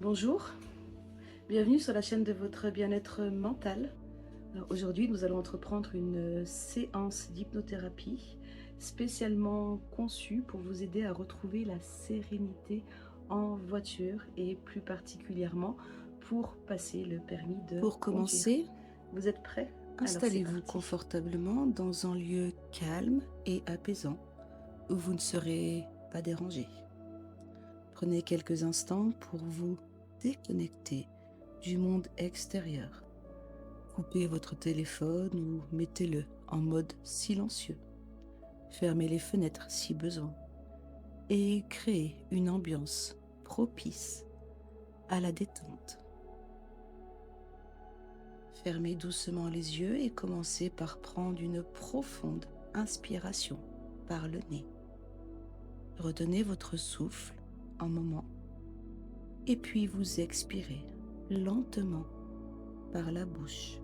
Bonjour, bienvenue sur la chaîne de votre bien-être mental. Alors aujourd'hui, nous allons entreprendre une séance d'hypnothérapie spécialement conçue pour vous aider à retrouver la sérénité en voiture et plus particulièrement pour passer le permis de Pour conduire. commencer, Vous êtes prêts? Alors c'est installez-vous parti. confortablement dans un lieu calme et apaisant où vous ne serez pas dérangé. Prenez quelques instants pour vous déconnecter du monde extérieur. Coupez votre téléphone ou mettez-le en mode silencieux. Fermez les fenêtres si besoin et créez une ambiance propice à la détente. Fermez doucement les yeux et commencez par prendre une profonde inspiration par le nez. Retenez votre souffle un moment et puis vous expirez lentement par la bouche.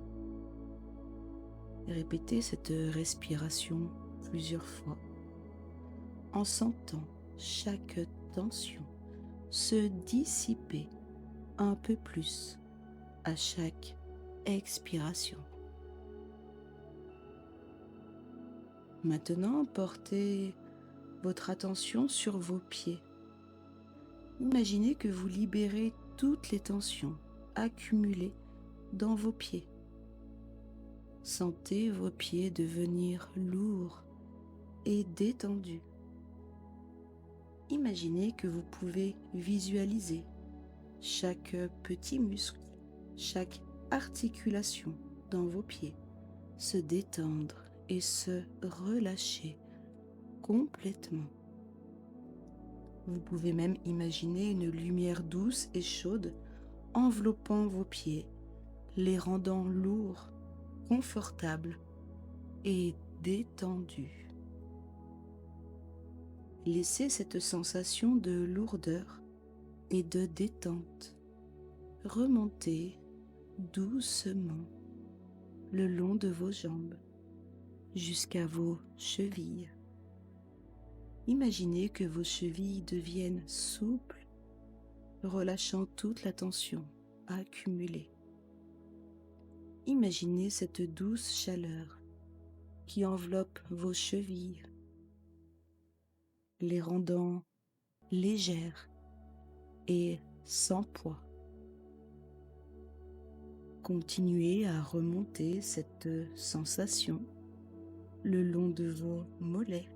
Répétez cette respiration plusieurs fois en sentant chaque tension se dissiper un peu plus à chaque expiration. Maintenant, portez votre attention sur vos pieds. Imaginez que vous libérez toutes les tensions accumulées dans vos pieds. Sentez vos pieds devenir lourds et détendus. Imaginez que vous pouvez visualiser chaque petit muscle, chaque articulation dans vos pieds se détendre et se relâcher complètement. Vous pouvez même imaginer une lumière douce et chaude enveloppant vos pieds, les rendant lourds, confortables et détendus. Laissez cette sensation de lourdeur et de détente remonter doucement le long de vos jambes jusqu'à vos chevilles. Imaginez que vos chevilles deviennent souples, relâchant toute la tension accumulée. Imaginez cette douce chaleur qui enveloppe vos chevilles, les rendant légères et sans poids. Continuez à remonter cette sensation le long de vos mollets.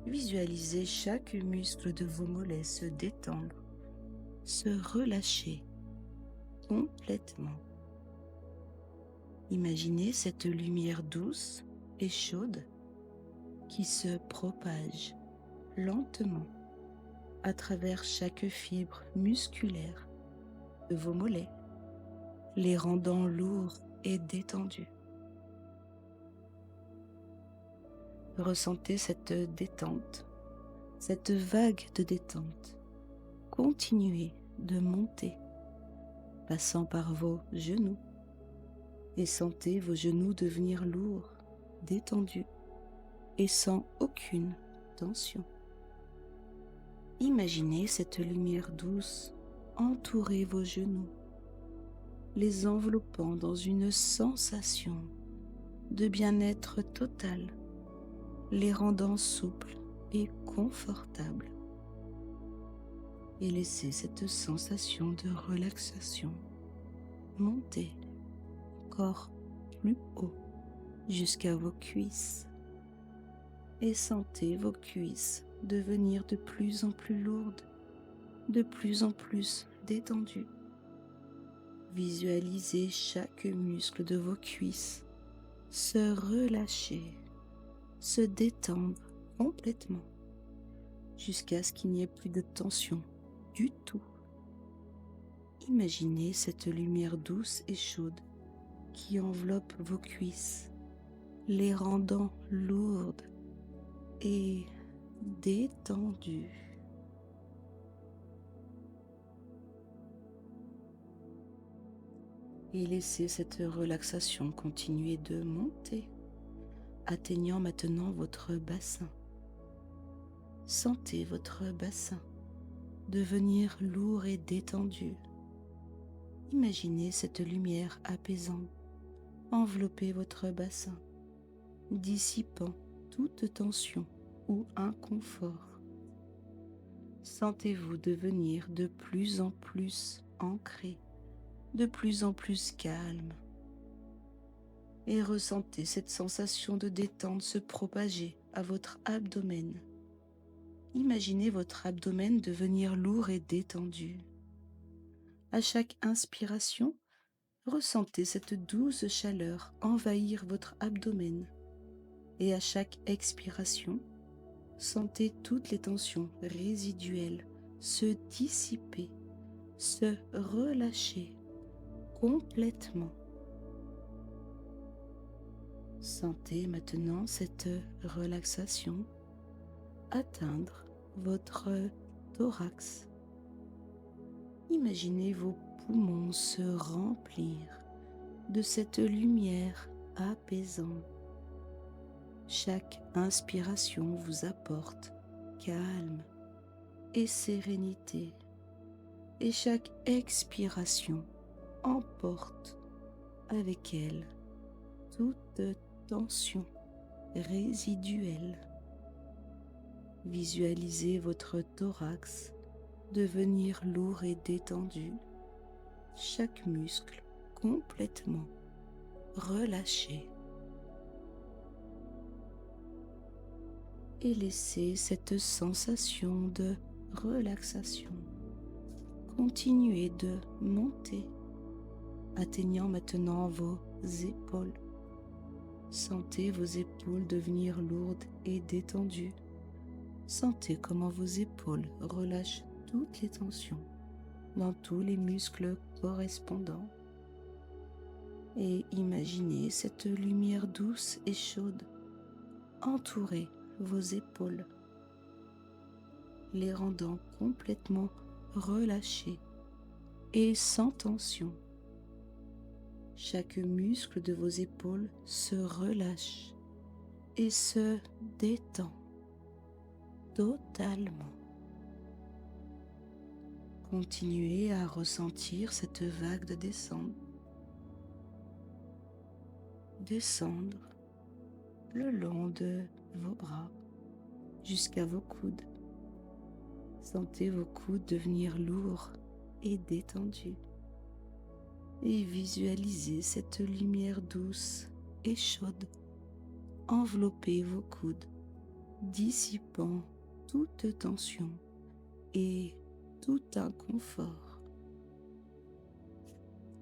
Visualisez chaque muscle de vos mollets se détendre, se relâcher complètement. Imaginez cette lumière douce et chaude qui se propage lentement à travers chaque fibre musculaire de vos mollets, les rendant lourds et détendus. Ressentez cette détente, cette vague de détente. Continuez de monter, passant par vos genoux, et sentez vos genoux devenir lourds, détendus et sans aucune tension. Imaginez cette lumière douce entourer vos genoux, les enveloppant dans une sensation de bien-être total, les rendant souples et confortables. Et laissez cette sensation de relaxation monter encore plus haut jusqu'à vos cuisses. Et sentez vos cuisses devenir de plus en plus lourdes, de plus en plus détendues. Visualisez chaque muscle de vos cuisses se relâcher, se détendre complètement jusqu'à ce qu'il n'y ait plus de tension du tout. Imaginez cette lumière douce et chaude qui enveloppe vos cuisses, les rendant lourdes et détendues. Et laissez cette relaxation continuer de monter, atteignant maintenant votre bassin. Sentez votre bassin devenir lourd et détendu. Imaginez cette lumière apaisante envelopper votre bassin, dissipant toute tension ou inconfort. Sentez-vous devenir de plus en plus ancré, de plus en plus calme. Et ressentez cette sensation de détente se propager à votre abdomen. Imaginez votre abdomen devenir lourd et détendu. À chaque inspiration, ressentez cette douce chaleur envahir votre abdomen. Et à chaque expiration, sentez toutes les tensions résiduelles se dissiper, se relâcher complètement. Sentez maintenant cette relaxation atteindre votre thorax. Imaginez vos poumons se remplir de cette lumière apaisante. Chaque inspiration vous apporte calme et sérénité, et chaque expiration emporte avec elle toute tension résiduelle. Visualisez votre thorax devenir lourd et détendu, chaque muscle complètement relâché. Et laissez cette sensation de relaxation continuer de monter, atteignant maintenant vos épaules. Sentez vos épaules devenir lourdes et détendues. Sentez comment vos épaules relâchent toutes les tensions dans tous les muscles correspondants. Et imaginez cette lumière douce et chaude entourer vos épaules, les rendant complètement relâchées et sans tension. Chaque muscle de vos épaules se relâche et se détend totalement. Continuez à ressentir cette vague de descendre le long de vos bras jusqu'à vos coudes. Sentez vos coudes devenir lourds et détendus. Et visualisez cette lumière douce et chaude envelopper vos coudes, dissipant toute tension et tout inconfort.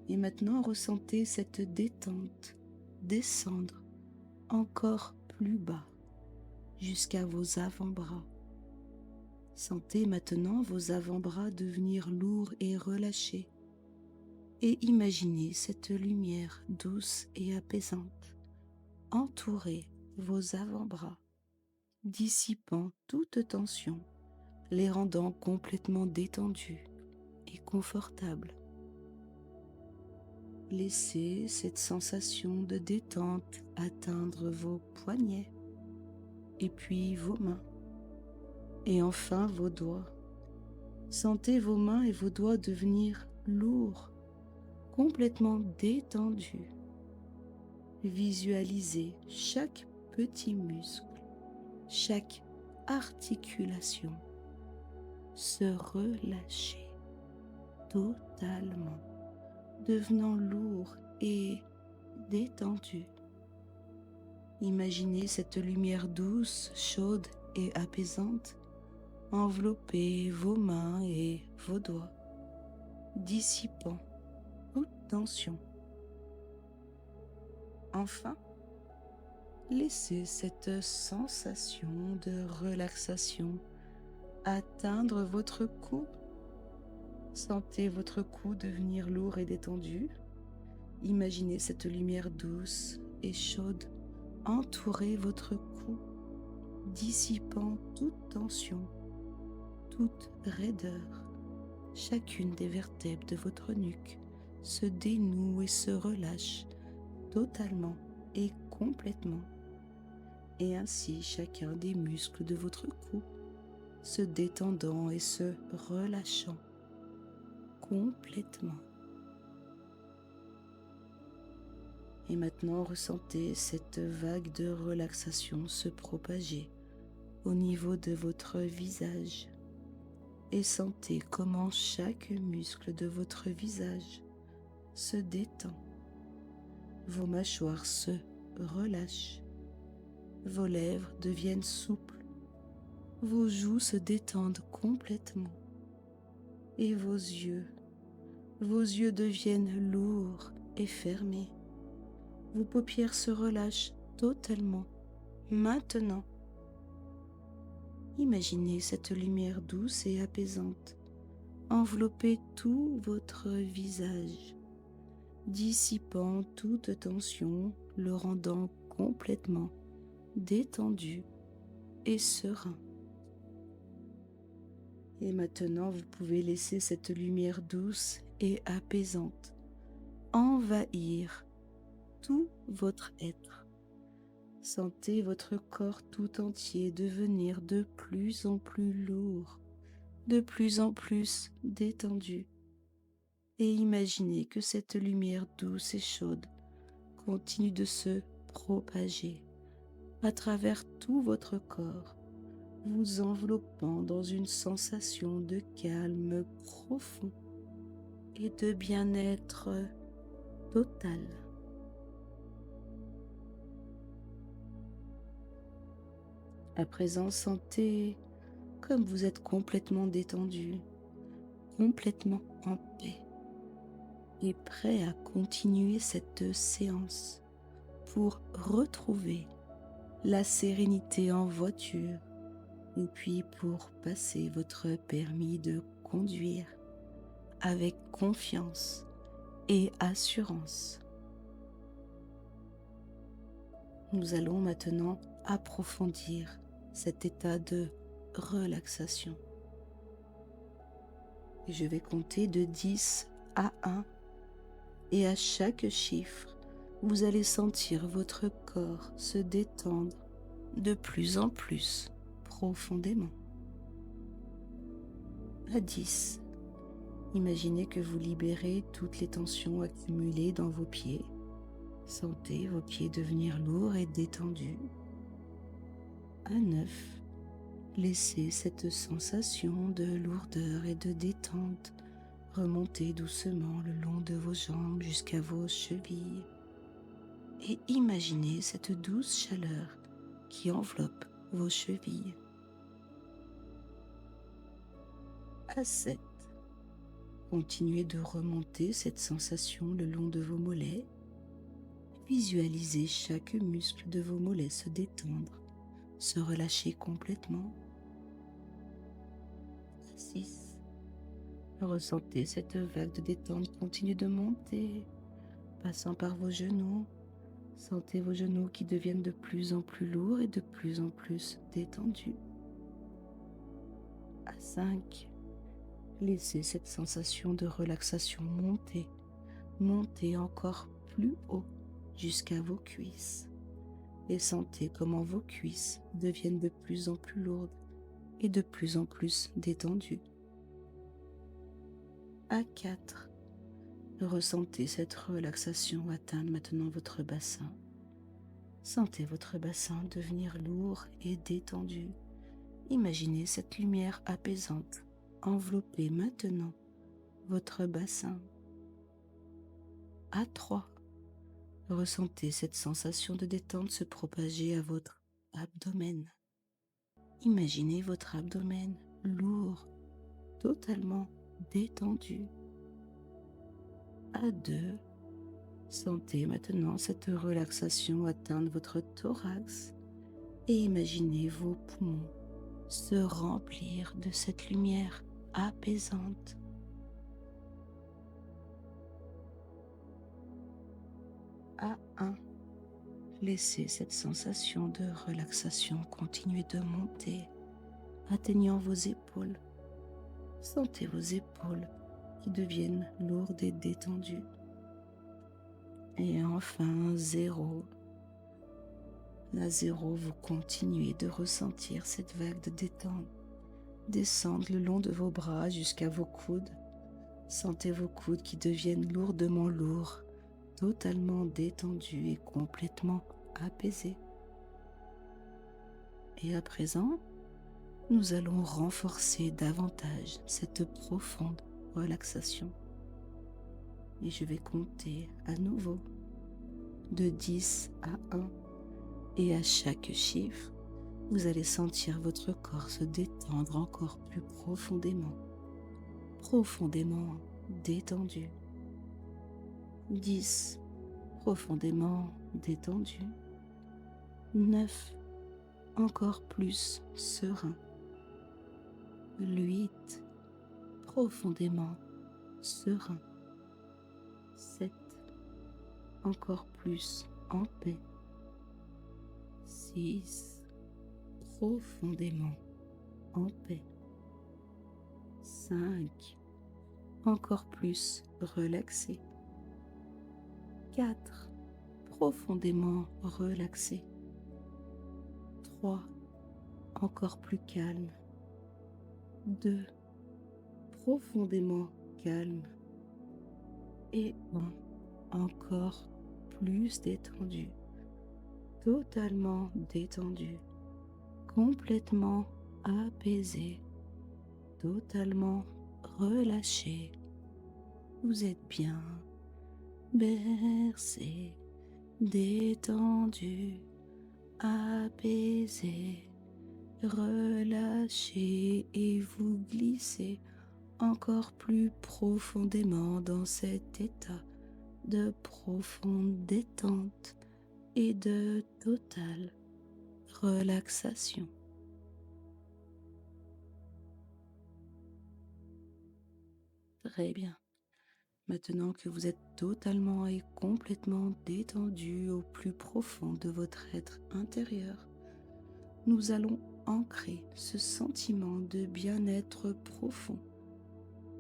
Et maintenant, ressentez cette détente descendre encore plus bas jusqu'à vos avant-bras. Sentez maintenant vos avant-bras devenir lourds et relâchés. Et imaginez cette lumière douce et apaisante entourer vos avant-bras, dissipant toute tension, les rendant complètement détendus et confortables. Laissez cette sensation de détente atteindre vos poignets, et puis vos mains, et enfin vos doigts. Sentez vos mains et vos doigts devenir lourds, complètement détendus. Visualisez chaque petit muscle, chaque articulation se relâcher totalement, devenant lourd et détendu. Imaginez cette lumière douce, chaude et apaisante envelopper vos mains et vos doigts, dissipant toute tension. Enfin, laissez cette sensation de relaxation atteindre votre cou. Sentez votre cou devenir lourd et détendu. Imaginez cette lumière douce et chaude entourer votre cou, dissipant toute tension, toute raideur. Chacune des vertèbres de votre nuque se dénoue et se relâche totalement et complètement. Et ainsi chacun des muscles de votre cou se détendant et se relâchant complètement. Et maintenant, ressentez cette vague de relaxation se propager au niveau de votre visage et sentez comment chaque muscle de votre visage se détend. Vos mâchoires se relâchent, vos lèvres deviennent souples, vos joues se détendent complètement et vos yeux deviennent lourds et fermés. Vos paupières se relâchent totalement. Maintenant, imaginez cette lumière douce et apaisante envelopper tout votre visage, dissipant toute tension, le rendant complètement détendu et serein. Et maintenant, vous pouvez laisser cette lumière douce et apaisante envahir tout votre être. Sentez votre corps tout entier devenir de plus en plus lourd, de plus en plus détendu. Et imaginez que cette lumière douce et chaude continue de se propager à travers tout votre corps, vous enveloppant dans une sensation de calme profond et de bien-être total. À présent, sentez comme vous êtes complètement détendu, complètement en paix et prêt à continuer cette séance pour retrouver la sérénité en voiture et puis pour passer votre permis de conduire avec confiance et assurance. Nous allons maintenant approfondir cet état de relaxation. Et je vais compter de 10 à 1 et à chaque chiffre, vous allez sentir votre corps se détendre de plus en plus profondément. À 10, imaginez que vous libérez toutes les tensions accumulées dans vos pieds. Sentez vos pieds devenir lourds et détendus. À 9, laissez cette sensation de lourdeur et de détente remonter doucement le long de vos jambes jusqu'à vos chevilles. Et imaginez cette douce chaleur qui enveloppe vos chevilles. À 7, continuez de remonter cette sensation le long de vos mollets. Visualisez chaque muscle de vos mollets se détendre, se relâcher complètement. À 6, ressentez cette vague de détente continue de monter, passant par vos genoux. Sentez vos genoux qui deviennent de plus en plus lourds et de plus en plus détendus. À 5, laissez cette sensation de relaxation monter encore plus haut jusqu'à vos cuisses. Et sentez comment vos cuisses deviennent de plus en plus lourdes et de plus en plus détendues. À 4, ressentez cette relaxation atteindre maintenant votre bassin. Sentez votre bassin devenir lourd et détendu. Imaginez cette lumière apaisante envelopper maintenant votre bassin. À 3, ressentez cette sensation de détente se propager à votre abdomen. Imaginez votre abdomen lourd, totalement détendu. À 2, sentez maintenant cette relaxation atteindre votre thorax et imaginez vos poumons se remplir de cette lumière apaisante. À 1, laissez cette sensation de relaxation continuer de monter, atteignant vos épaules. Sentez vos épaules qui deviennent lourdes et détendues. Et enfin, 0. À 0, vous continuez de ressentir cette vague de détente descendre le long de vos bras jusqu'à vos coudes. Sentez vos coudes qui deviennent lourdement lourds, totalement détendus et complètement apaisés. Et à présent, nous allons renforcer davantage cette profonde relaxation. Et je vais compter à nouveau de 10 à 1. Et à chaque chiffre, vous allez sentir votre corps se détendre encore plus profondément, profondément détendu. 10, profondément détendu. 9, encore plus serein. 8, profondément serein. 7, encore plus en paix. 6, profondément en paix. 5, encore plus relaxé. 4, profondément relaxé. 3, encore plus calme. 2, profondément calme. Et 1, encore plus détendu. Totalement détendu. Complètement apaisé. Totalement relâché. Vous êtes bien bercé, détendu, apaisé, relâché et vous glissez encore plus profondément dans cet état de profonde détente et de totale relaxation. Très bien. Maintenant que vous êtes totalement et complètement détendu au plus profond de votre être intérieur, nous allons ancrer ce sentiment de bien-être profond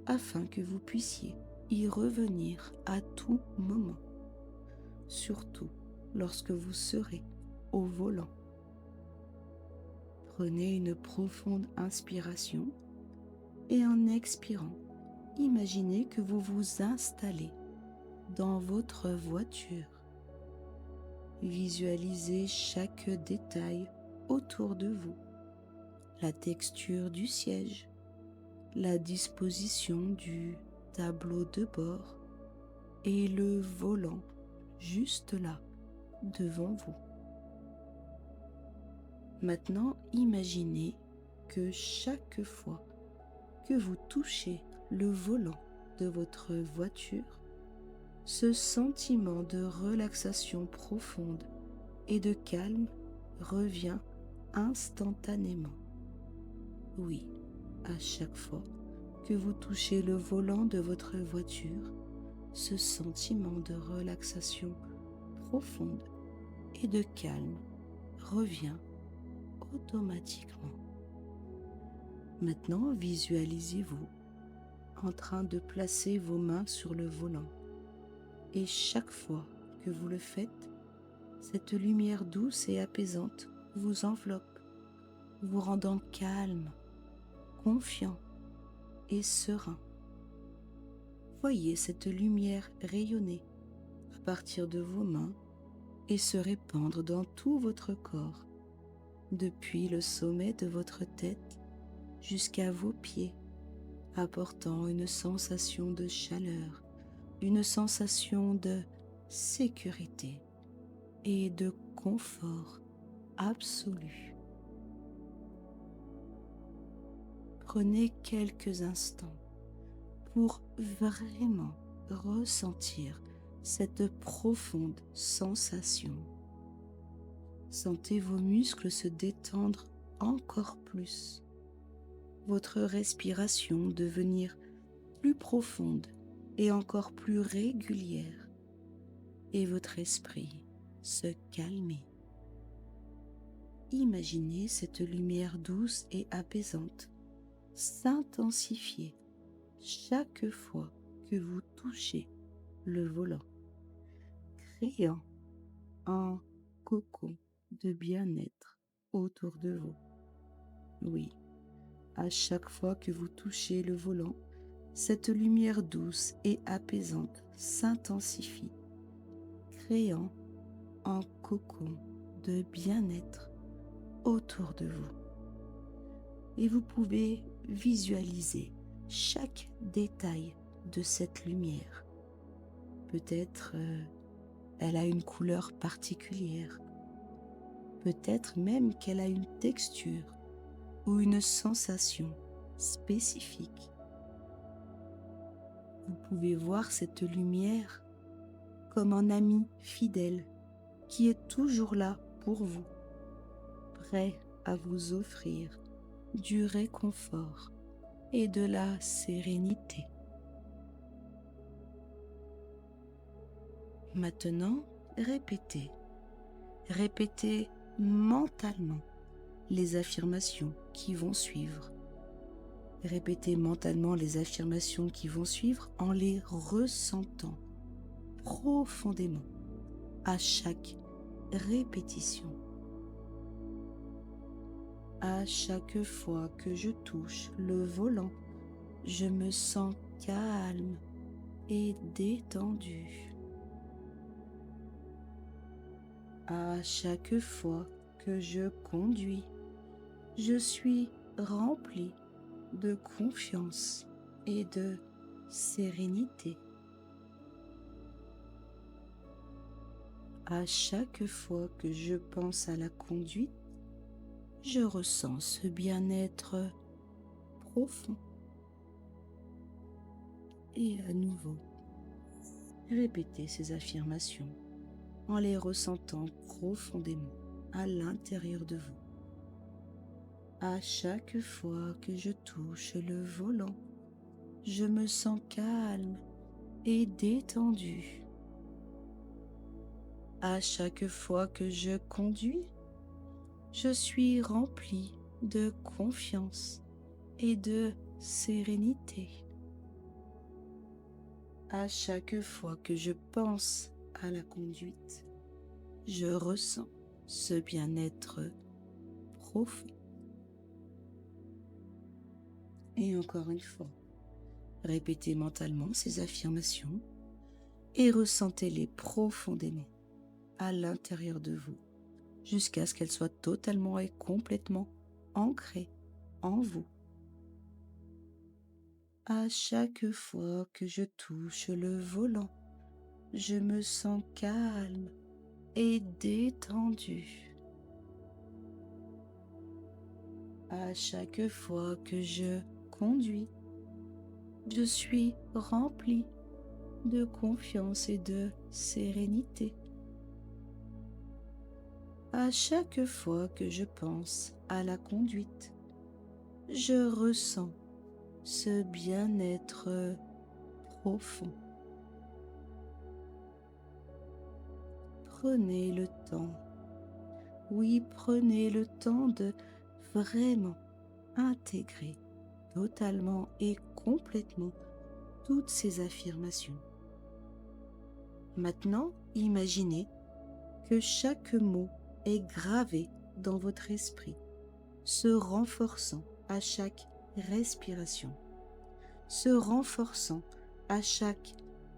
afin que vous puissiez y revenir à tout moment, surtout lorsque vous serez au volant. Prenez une profonde inspiration et en expirant, imaginez que vous vous installez dans votre voiture. Visualisez chaque détail autour de vous, la texture du siège, la disposition du tableau de bord et le volant juste là, devant vous. Maintenant, imaginez que chaque fois que vous touchez le volant de votre voiture, ce sentiment de relaxation profonde et de calme revient instantanément. Oui, à chaque fois que vous touchez le volant de votre voiture, ce sentiment de relaxation profonde et de calme revient automatiquement. Maintenant, visualisez-vous en train de placer vos mains sur le volant. Et chaque fois que vous le faites, cette lumière douce et apaisante vous enveloppe, vous rendant calme, confiant et serein. Voyez cette lumière rayonner à partir de vos mains et se répandre dans tout votre corps, depuis le sommet de votre tête jusqu'à vos pieds, apportant une sensation de chaleur, une sensation de sécurité et de confort absolu. Prenez quelques instants pour vraiment ressentir cette profonde sensation. Sentez vos muscles se détendre encore plus, votre respiration devenir plus profonde et encore plus régulière, et votre esprit se calmer. Imaginez cette lumière douce et apaisante s'intensifier chaque fois que vous touchez le volant, créant un cocon de bien-être autour de vous. Oui, À chaque fois que vous touchez le volant, cette lumière douce et apaisante s'intensifie, créant un cocon de bien-être autour de vous. Et vous pouvez visualiser chaque détail de cette lumière. Peut-être elle a une couleur particulière. Peut-être même qu'elle a une texture ou une sensation spécifique. Vous pouvez voir cette lumière comme un ami fidèle qui est toujours là pour vous, prêt à vous offrir du réconfort et de la sérénité. Maintenant, répétez mentalement les affirmations qui vont suivre. Répétez mentalement les affirmations qui vont suivre en les ressentant profondément à chaque répétition. À chaque fois que je touche le volant, je me sens calme et détendu. À chaque fois que je conduis, je suis rempli de confiance et de sérénité. À chaque fois que je pense à la conduite, je ressens ce bien-être profond. Et à nouveau, répétez ces affirmations en les ressentant profondément à l'intérieur de vous. À chaque fois que je touche le volant, je me sens calme et détendu. À chaque fois que je conduis, je suis rempli de confiance et de sérénité. À chaque fois que je pense à la conduite, je ressens ce bien-être profond. Et encore une fois, répétez mentalement ces affirmations et ressentez-les profondément à l'intérieur de vous, jusqu'à ce qu'elles soient totalement et complètement ancrées en vous. À chaque fois que je touche le volant, je me sens calme et détendu. À chaque fois que je conduis, je suis rempli de confiance et de sérénité. À chaque fois que je pense à la conduite, je ressens ce bien-être profond. Prenez le temps, oui, prenez le temps de vraiment intégrer totalement et complètement toutes ces affirmations. Maintenant, imaginez que chaque mot est gravé dans votre esprit, se renforçant à chaque respiration, se renforçant à chaque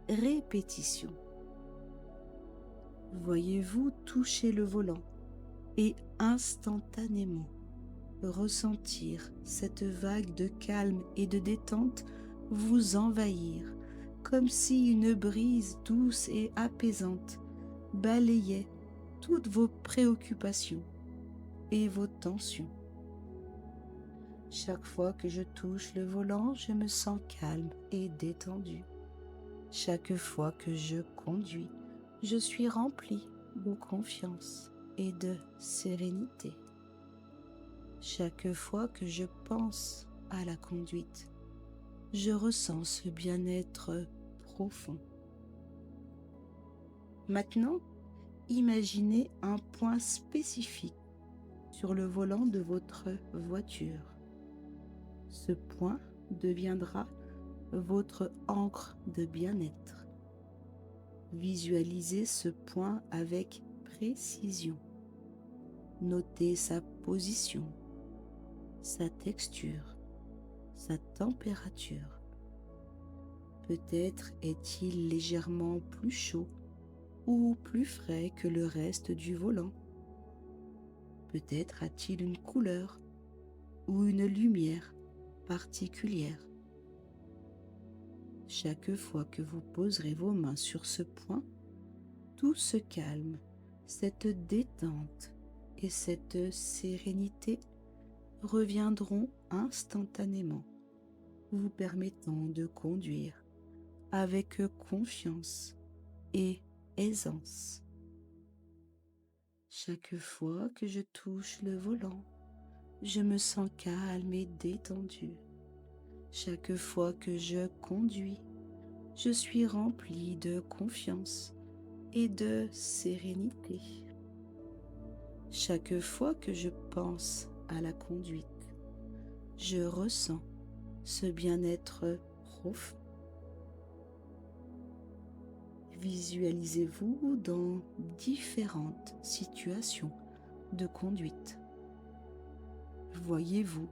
répétition. Voyez-vous toucher le volant et instantanément ressentir cette vague de calme et de détente vous envahir, comme si une brise douce et apaisante balayait toutes vos préoccupations et vos tensions. Chaque fois que je touche le volant, je me sens calme et détendu. Chaque fois que je conduis, je suis rempli de confiance et de sérénité. Chaque fois que je pense à la conduite, je ressens ce bien-être profond. Maintenant, imaginez un point spécifique sur le volant de votre voiture. Ce point deviendra votre ancre de bien-être. Visualisez ce point avec précision. Notez sa position, sa texture sa température. Peut-être est-il légèrement plus chaud ou plus frais que le reste du volant. Peut-être a-t-il une couleur ou une lumière particulière. Chaque fois que vous poserez vos mains sur ce point, tout se calme, cette détente et cette sérénité reviendront instantanément, vous permettant de conduire avec confiance et aisance. Chaque fois que je touche le volant, je me sens calme et détendu. Chaque fois que je conduis, je suis rempli de confiance et de sérénité. Chaque fois que je pense à la conduite, je ressens ce bien-être profond. Visualisez-vous dans différentes situations de conduite. Voyez-vous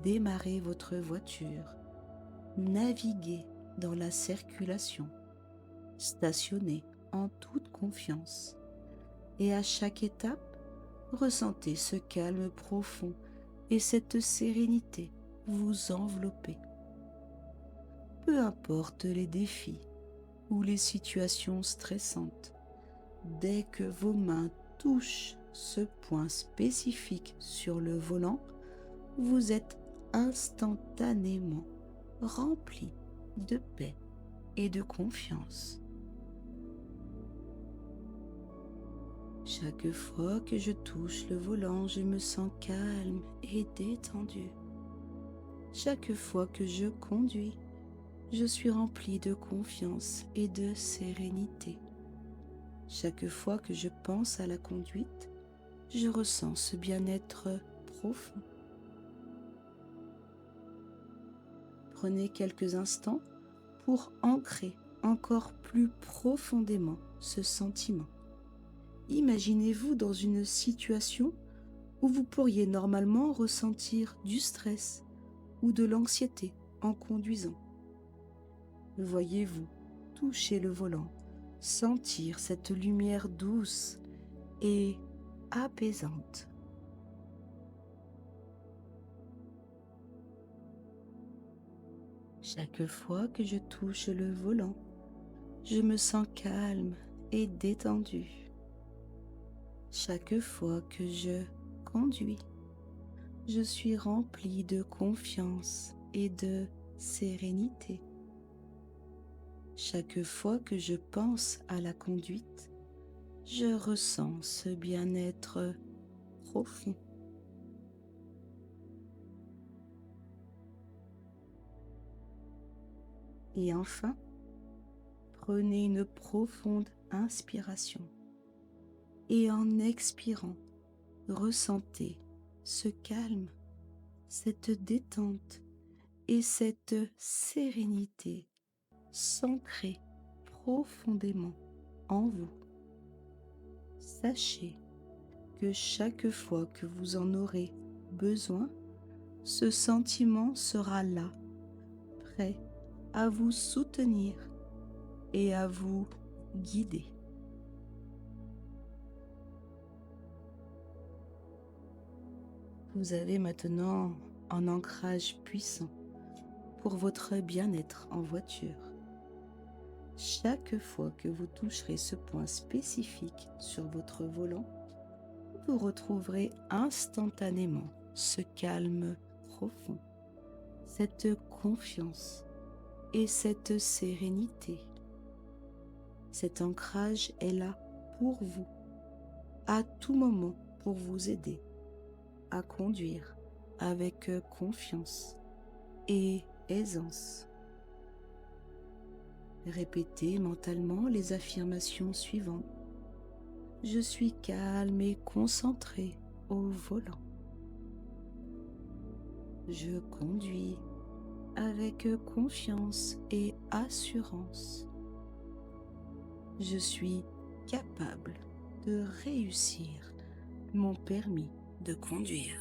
démarrer votre voiture, naviguer dans la circulation, stationner en toute confiance. Et à chaque étape, ressentez ce calme profond et cette sérénité vous envelopper. Peu importe les défis ou les situations stressantes, dès que vos mains touchent ce point spécifique sur le volant, vous êtes instantanément rempli de paix et de confiance. Chaque fois que je touche le volant, je me sens calme et détendu. Chaque fois que je conduis, je suis rempli de confiance et de sérénité. Chaque fois que je pense à la conduite, je ressens ce bien-être profond. Prenez quelques instants pour ancrer encore plus profondément ce sentiment. Imaginez-vous dans une situation où vous pourriez normalement ressentir du stress ou de l'anxiété en conduisant. Voyez-vous toucher le volant, sentir cette lumière douce et apaisante. Chaque fois que je touche le volant, je me sens calme et détendu. Chaque fois que je conduis, je suis rempli de confiance et de sérénité. Chaque fois que je pense à la conduite, je ressens ce bien-être profond. Et enfin, prenez une profonde inspiration et en expirant, ressentez ce calme, cette détente et cette sérénité s'ancrer profondément en vous. Sachez que chaque fois que vous en aurez besoin, ce sentiment sera là, prêt à vous soutenir et à vous guider. Vous avez maintenant un ancrage puissant pour votre bien-être en voiture. Chaque fois que vous toucherez ce point spécifique sur votre volant, vous retrouverez instantanément ce calme profond, cette confiance et cette sérénité. Cet ancrage est là pour vous, à tout moment pour vous aider à conduire avec confiance et aisance. Répétez mentalement les affirmations suivantes. Je suis calme et concentré au volant. Je conduis avec confiance et assurance. Je suis capable de réussir mon permis de conduire.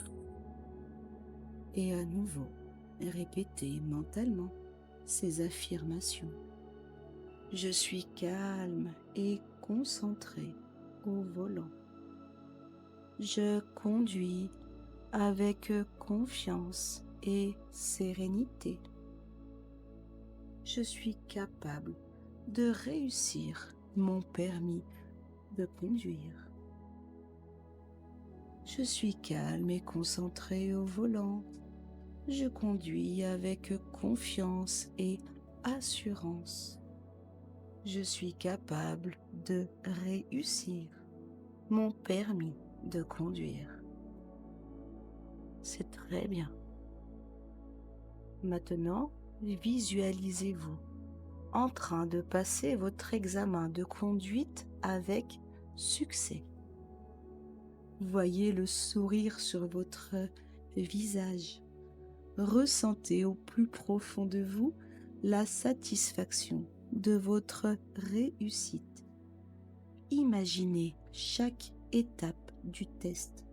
Et à nouveau, répétez mentalement ces affirmations. Je suis calme et concentré au volant. Je conduis avec confiance et sérénité. Je suis capable de réussir mon permis de conduire. Je suis calme et concentré au volant. Je conduis avec confiance et assurance. Je suis capable de réussir mon permis de conduire. C'est très bien. Maintenant, visualisez-vous en train de passer votre examen de conduite avec succès. Voyez le sourire sur votre visage. Ressentez au plus profond de vous la satisfaction de votre réussite. Imaginez chaque étape du test,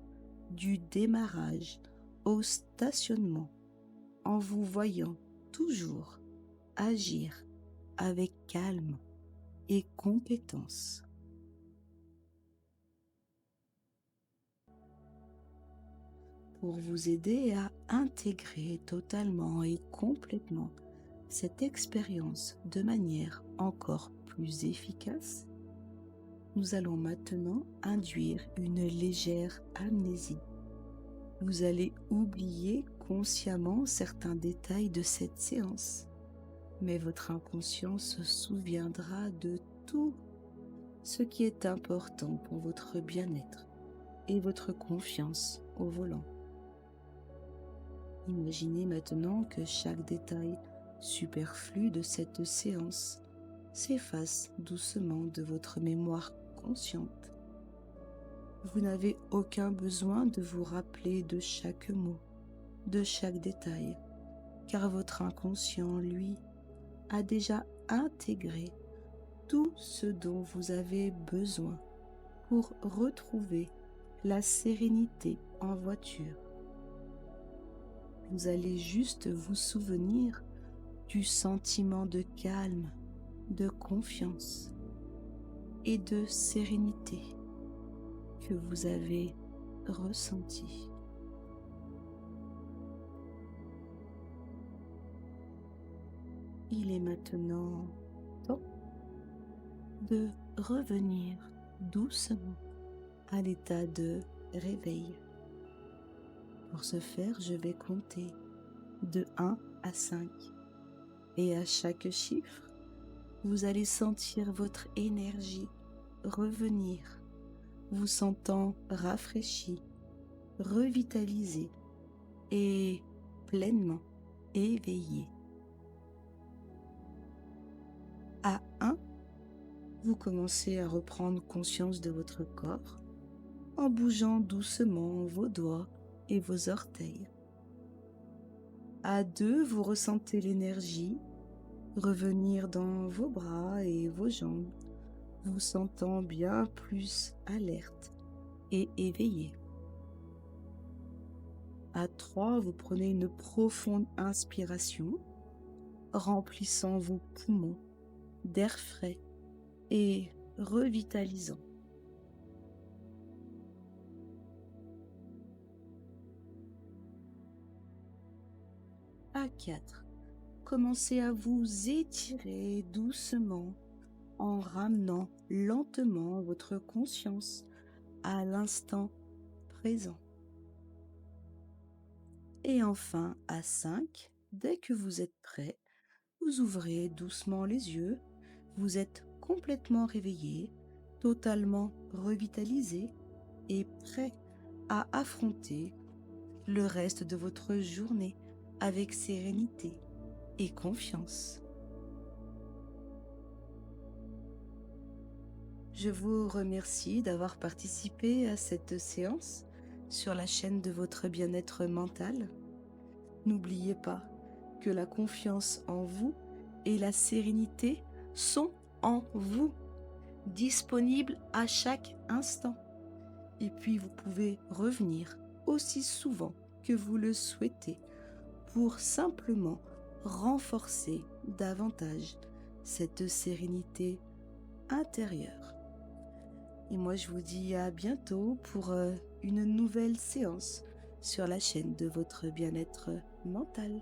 du démarrage au stationnement, en vous voyant toujours agir avec calme et compétence. Pour vous aider à intégrer totalement et complètement cette expérience de manière encore plus efficace, nous allons maintenant induire une légère amnésie. Vous allez oublier consciemment certains détails de cette séance, mais votre inconscient se souviendra de tout ce qui est important pour votre bien-être et votre confiance au volant. Imaginez maintenant que chaque détail superflu de cette séance s'efface doucement de votre mémoire consciente. Vous n'avez aucun besoin de vous rappeler de chaque mot, de chaque détail, car votre inconscient, lui, a déjà intégré tout ce dont vous avez besoin pour retrouver la sérénité en voiture. Vous allez juste vous souvenir du sentiment de calme, de confiance et de sérénité que vous avez ressenti. Il est maintenant temps de revenir doucement à l'état de réveil. Pour ce faire, je vais compter de 1 à 5. Et à chaque chiffre, vous allez sentir votre énergie revenir, vous sentant rafraîchi, revitalisé et pleinement éveillé. À 1, vous commencez à reprendre conscience de votre corps en bougeant doucement vos doigts et vos orteils. À 2, vous ressentez l'énergie revenir dans vos bras et vos jambes, vous sentant bien plus alerte et éveillé. À 3, vous prenez une profonde inspiration, remplissant vos poumons d'air frais et revitalisant. À 4, commencez à vous étirer doucement en ramenant lentement votre conscience à l'instant présent. Et enfin, à 5, dès que vous êtes prêt, vous ouvrez doucement les yeux, vous êtes complètement réveillé, totalement revitalisé et prêt à affronter le reste de votre journée avec sérénité et confiance. Je vous remercie d'avoir participé à cette séance sur la chaîne de votre bien-être mental. N'oubliez pas que la confiance en vous et la sérénité sont en vous, disponibles à chaque instant. Et puis vous pouvez revenir aussi souvent que vous le souhaitez pour simplement renforcer davantage cette sérénité intérieure. Et moi, je vous dis à bientôt pour une nouvelle séance sur la chaîne de votre bien-être mental.